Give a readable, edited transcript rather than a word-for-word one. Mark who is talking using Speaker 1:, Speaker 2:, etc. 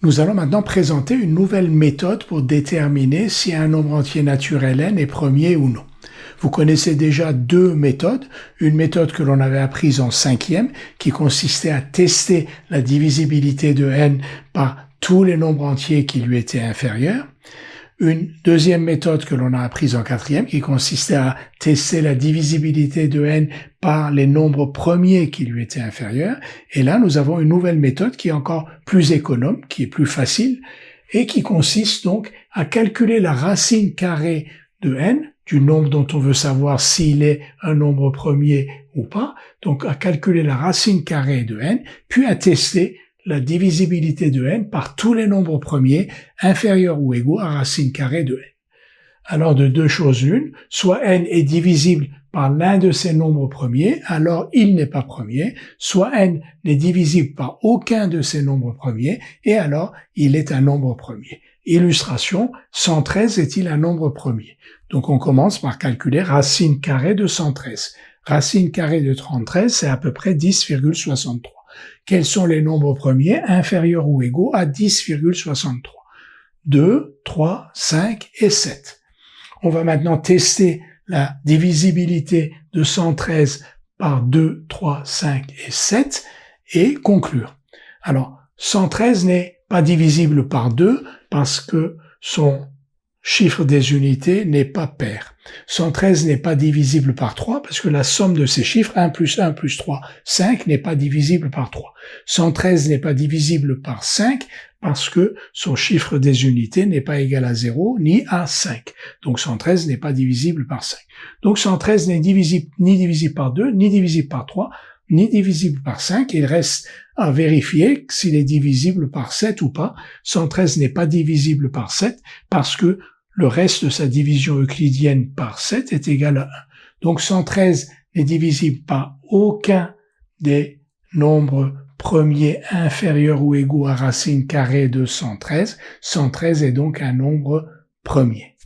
Speaker 1: Nous allons maintenant présenter une nouvelle méthode pour déterminer si un nombre entier naturel n est premier ou non. Vous connaissez déjà deux méthodes. Une méthode que l'on avait apprise en cinquième, qui consistait à tester la divisibilité de n par tous les nombres entiers qui lui étaient inférieurs. Une deuxième méthode que l'on a apprise en quatrième, qui consistait à tester la divisibilité de n par les nombres premiers qui lui étaient inférieurs. Et là, nous avons une nouvelle méthode qui est encore plus économe, qui est plus facile, et qui consiste donc à calculer la racine carrée de n, du nombre dont on veut savoir s'il est un nombre premier ou pas, donc à calculer la racine carrée de n, puis à tester la divisibilité de n par tous les nombres premiers inférieurs ou égaux à racine carrée de n. Alors de deux choses l'une, soit n est divisible par l'un de ces nombres premiers, alors il n'est pas premier, soit n n'est divisible par aucun de ces nombres premiers, et alors il est un nombre premier. Illustration, 113 est-il un nombre premier? Donc on commence par calculer racine carrée de 113. Racine carrée de 33, c'est à peu près 10,63. Quels sont les nombres premiers inférieurs ou égaux à 10,63? 2, 3, 5 et 7. On va maintenant tester la divisibilité de 113 par 2, 3, 5 et 7 et conclure. Alors, 113 n'est pas divisible par 2 parce que son chiffre des unités n'est pas pair. 113 n'est pas divisible par 3 parce que la somme de ces chiffres, 1 plus 1 plus 3, 5, n'est pas divisible par 3. 113 n'est pas divisible par 5 parce que son chiffre des unités n'est pas égal à 0 ni à 5. Donc 113 n'est pas divisible par 5. Donc 113 n'est divisible, ni divisible par 2, ni divisible par 3, ni divisible par 5. Il reste à vérifier s'il est divisible par 7 ou pas. 113 n'est pas divisible par 7 parce que le reste de sa division euclidienne par 7 est égal à 1. Donc 113 n'est divisible par aucun des nombres premiers inférieurs ou égaux à racine carrée de 113. 113 est donc un nombre premier.